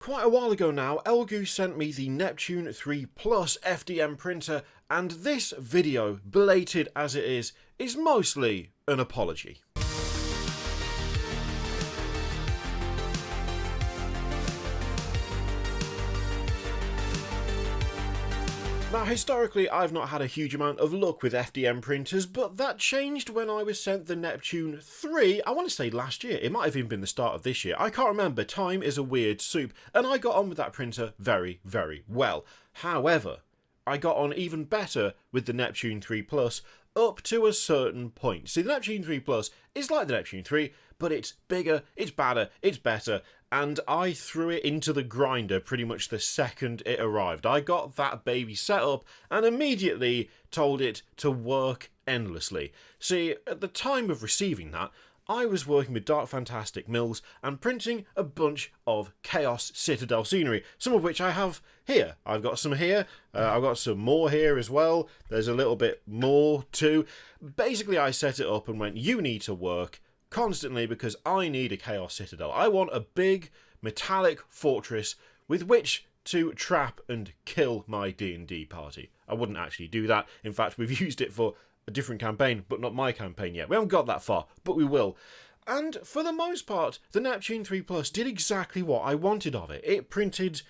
Quite a while ago now, Elegoo sent me the Neptune 3 Plus FDM printer, and this video, belated as it is mostly an apology. Now, historically, I've not had a huge amount of luck with FDM printers, but that changed when I was sent the Neptune 3, I want to say last year. It might have even been the start of this year. I can't remember. Time is a weird soup, and I got on with that printer very, very well. However, I got on even better with the Neptune 3 Plus up to a certain point. See, the Neptune 3 Plus is like the Neptune 3, but it's bigger, it's badder, it's better, and I threw it into the grinder pretty much the second it arrived. I got that baby set up and immediately told it to work endlessly. See, at the time of receiving that, I was working with Dark Fantastic mills and printing a bunch of Chaos Citadel scenery, some of which I have here. I've got some here, I've got some more here as well, there's a little bit more too. Basically, I set it up and went, you need to work constantly because I need a Chaos Citadel. I want a big metallic fortress with which to trap and kill my D&D party. I wouldn't actually do that. In fact, we've used it for a different campaign, but not my campaign yet. We haven't got that far, but we will. And for the most part, the Neptune 3 Plus did exactly what I wanted of it. It printed,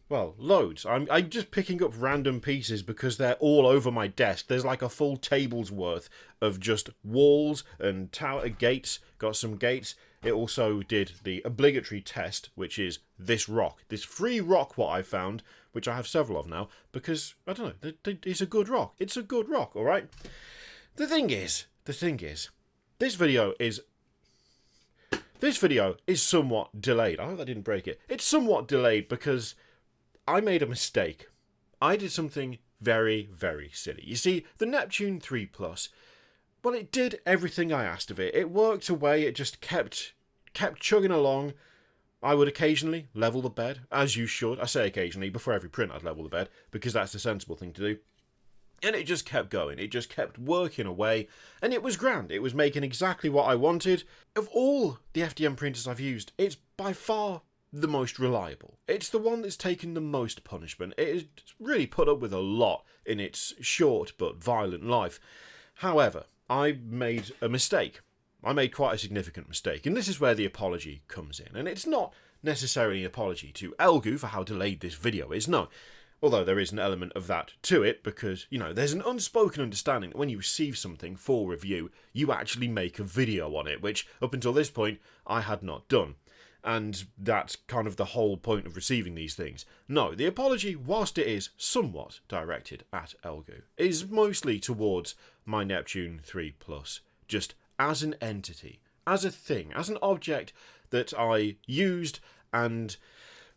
well, loads. I'm just picking up random pieces because they're all over my desk. There's like a full table's worth of just walls and tower gates. Got some gates. It also did the obligatory test, which is this rock. This free rock what I found, which I have several of now, because, I don't know, it's a good rock. It's a good rock, alright? The thing is, this video is somewhat delayed. I hope that didn't break it. It's somewhat delayed because I made a mistake. I did something very, very silly. You see, the Neptune 3 Plus, well, it did everything I asked of it. It worked away, it just kept chugging along. I would occasionally level the bed, as you should. I say occasionally, before every print I'd level the bed, because that's the sensible thing to do. And it just kept going, it just kept working away, and it was grand. It was making exactly what I wanted. Of all the FDM printers I've used, it's by far the most reliable. It's the one that's taken the most punishment. It has really put up with a lot in its short but violent life. However, I made a mistake. I made quite a significant mistake, and this is where the apology comes in. And it's not necessarily an apology to Elegoo for how delayed this video is, no. Although there is an element of that to it, because, you know, there's an unspoken understanding that when you receive something for review, you actually make a video on it, which, up until this point, I had not done. And that's kind of the whole point of receiving these things. No, the apology, whilst it is somewhat directed at Elegoo, is mostly towards my Neptune 3 Plus, just as an entity, as a thing, as an object that I used and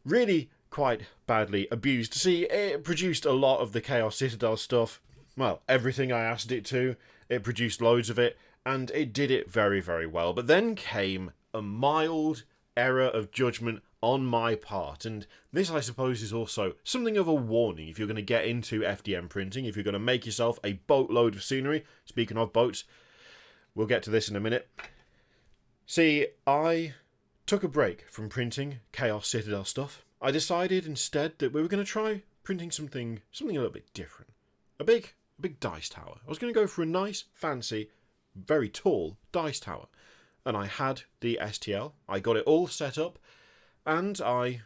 really quite badly abused. See, it produced a lot of the Chaos Citadel stuff. Well, everything I asked it to. It produced loads of it, and it did it very, very well. But then came a mild error of judgment on my part, and this, I suppose, is also something of a warning if you're going to get into FDM printing, if you're going to make yourself a boatload of scenery. Speaking of boats, we'll get to this in a minute. See, I took a break from printing Chaos Citadel stuff. I decided instead that we were going to try printing something a little bit different. A big dice tower. I was going to go for a nice, fancy, very tall dice tower. And I had the STL, I got it all set up, and I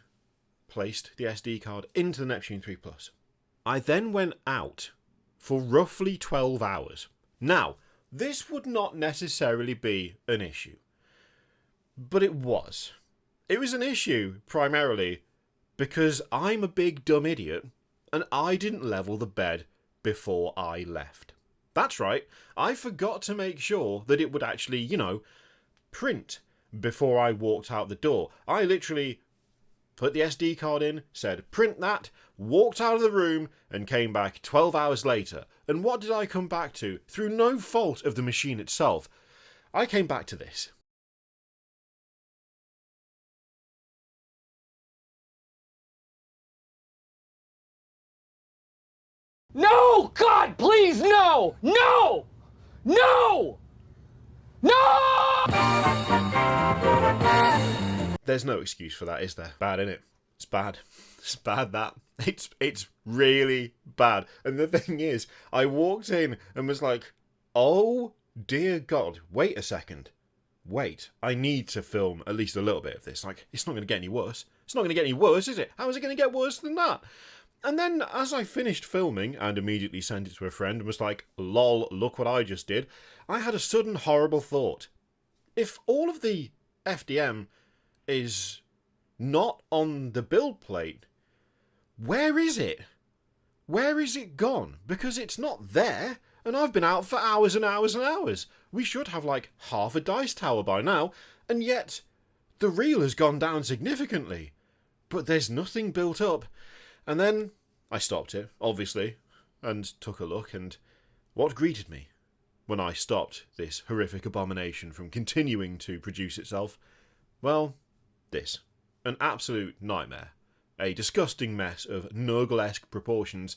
placed the SD card into the Neptune 3 Plus. I then went out for roughly 12 hours. Now, this would not necessarily be an issue, but it was. It was an issue, primarily, because I'm a big dumb idiot, and I didn't level the bed before I left. That's right, I forgot to make sure that it would actually, you know, print before I walked out the door. I literally put the SD card in, said print that, walked out of the room, and came back 12 hours later. And what did I come back to? Through no fault of the machine itself, I came back to this. No! God, please, no! No! No! No! There's no excuse for that, is there? Bad, innit? It's bad. It's bad, that. It's really bad. And the thing is, I walked in and was like, oh dear God, wait a second. Wait, I need to film at least a little bit of this. Like, it's not going to get any worse. It's not going to get any worse, is it? How is it going to get worse than that? And then, as I finished filming and immediately sent it to a friend and was like, lol, look what I just did, I had a sudden horrible thought. If all of the FDM is not on the build plate, where is it? Where is it gone? Because it's not there, and I've been out for hours and hours and hours. We should have like half a dice tower by now, and yet the reel has gone down significantly. But there's nothing built up. And then I stopped it, obviously, and took a look, and what greeted me when I stopped this horrific abomination from continuing to produce itself? Well, this. An absolute nightmare. A disgusting mess of Nurgle-esque proportions,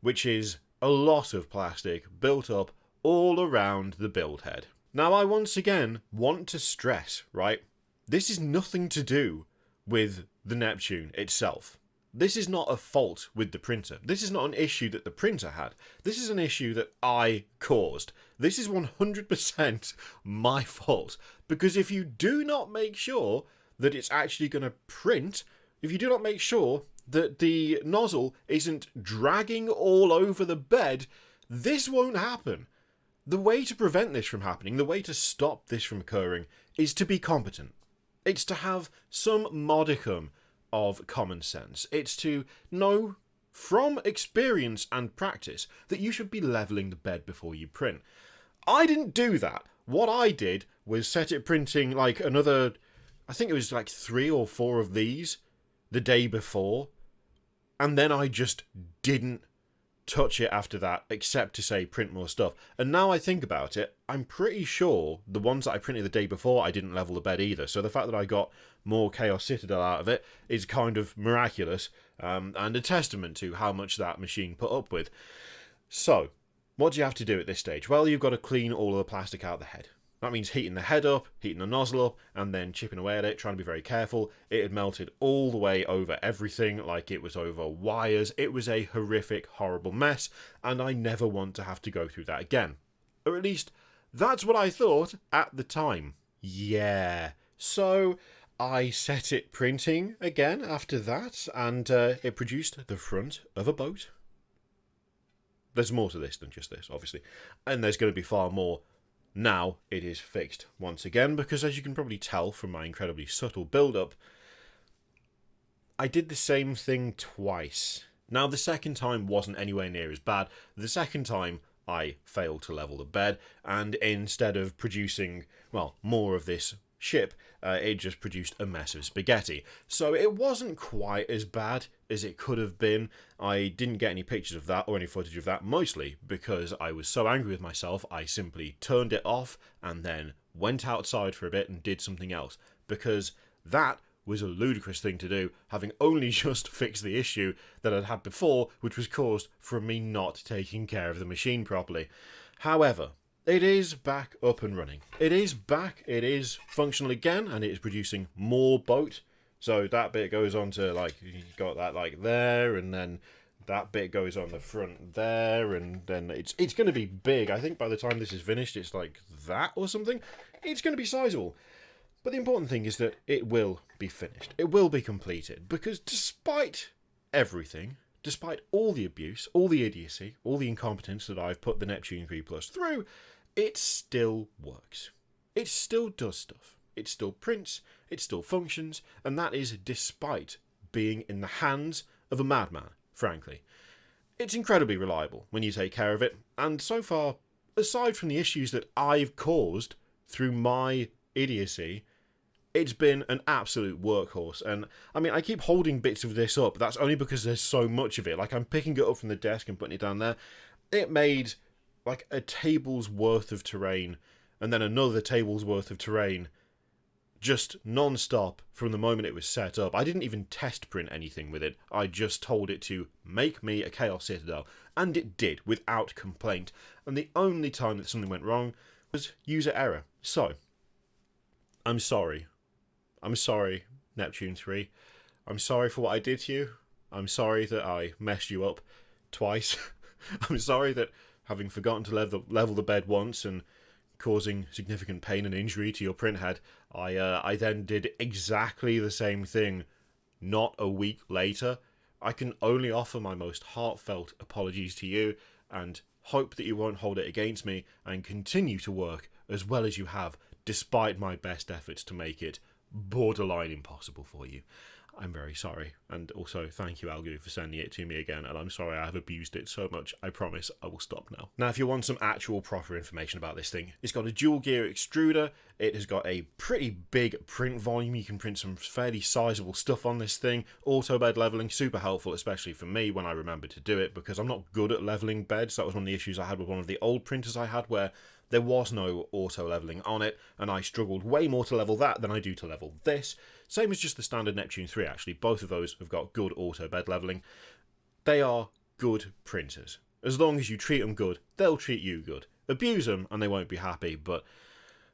which is a lot of plastic built up all around the build head. Now, I once again want to stress, right, this is nothing to do with the Neptune itself. This is not a fault with the printer. This is not an issue that the printer had. This is an issue that I caused. This is 100% my fault. Because if you do not make sure that it's actually going to print, if you do not make sure that the nozzle isn't dragging all over the bed, this won't happen. The way to prevent this from happening, the way to stop this from occurring, is to be competent. It's to have some modicum of common sense. It's to know from experience and practice that you should be levelling the bed before you print. I didn't do that. What I did was set it printing like another, I think it was like 3 or 4 of these the day before, and then I just didn't touch it after that, except to say print more stuff. And now I think about it, I'm pretty sure the ones that I printed the day before, I didn't level the bed either. So the fact that I got more Chaos Citadel out of it is kind of miraculous, and a testament to how much that machine put up with. So, what do you have to do at this stage? Well, you've got to clean all of the plastic out of the head. That means heating the head up, heating the nozzle up, and then chipping away at it, trying to be very careful. It had melted all the way over everything, like it was over wires. It was a horrific, horrible mess, and I never want to have to go through that again. Or at least, that's what I thought at the time. Yeah. So, I set it printing again after that, and it produced the front of a boat. There's more to this than just this, obviously. And there's going to be far more. Now it is fixed once again, because as you can probably tell from my incredibly subtle build-up, I did the same thing twice. Now the second time wasn't anywhere near as bad. The second time I failed to level the bed, and instead of producing, well, more of this ship, it just produced a mess of spaghetti. So it wasn't quite as bad as it could have been. I didn't get any pictures of that or any footage of that, mostly because I was so angry with myself, I simply turned it off and then went outside for a bit and did something else, because that was a ludicrous thing to do, having only just fixed the issue that I'd had before, which was caused from me not taking care of the machine properly. However, it is back up and running. It is back, it is functional again, and it is producing more boat. So that bit goes on to, like, you got that, like, there, and then that bit goes on the front there, and then it's going to be big. I think by the time this is finished, it's like that or something. It's going to be sizable. But the important thing is that it will be finished. It will be completed, because despite everything, despite all the abuse, all the idiocy, all the incompetence that I've put the Neptune 3 Plus through, it still works. It still does stuff. It still prints, it still functions, and that is despite being in the hands of a madman, frankly. It's incredibly reliable when you take care of it, and so far, aside from the issues that I've caused through my idiocy, it's been an absolute workhorse. And I mean, I keep holding bits of this up, but that's only because there's so much of it. Like, I'm picking it up from the desk and putting it down there. It made like a table's worth of terrain, and then another table's worth of terrain, just non-stop from the moment it was set up. I didn't even test print anything with it. I just told it to make me a Chaos Citadel, and it did, without complaint. And the only time that something went wrong was user error. So, I'm sorry. I'm sorry, Neptune 3. I'm sorry for what I did to you. I'm sorry that I messed you up twice. I'm sorry that having forgotten to level the bed once and causing significant pain and injury to your printhead, I then did exactly the same thing not a week later. I can only offer my most heartfelt apologies to you and hope that you won't hold it against me and continue to work as well as you have, despite my best efforts to make it borderline impossible for you. I'm very sorry, and also thank you, Elegoo, for sending it to me again, and I'm sorry I have abused it so much. I promise I will stop now. Now, if you want some actual proper information about this thing, it's got a dual gear extruder, it has got a pretty big print volume, you can print some fairly sizable stuff on this thing, auto bed leveling, super helpful, especially for me when I remember to do it, because I'm not good at leveling beds. That was one of the issues I had with one of the old printers I had, where there was no auto leveling on it, and I struggled way more to level that than I do to level this. Same as just the standard Neptune 3, actually. Both of those have got good auto bed leveling. They are good printers. As long as you treat them good, they'll treat you good. Abuse them, and they won't be happy, but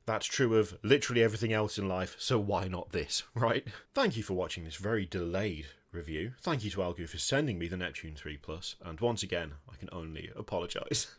that's true of literally everything else in life, so why not this, right? Thank you for watching this very delayed review. Thank you to Elegoo for sending me the Neptune 3 Plus, and once again, I can only apologise.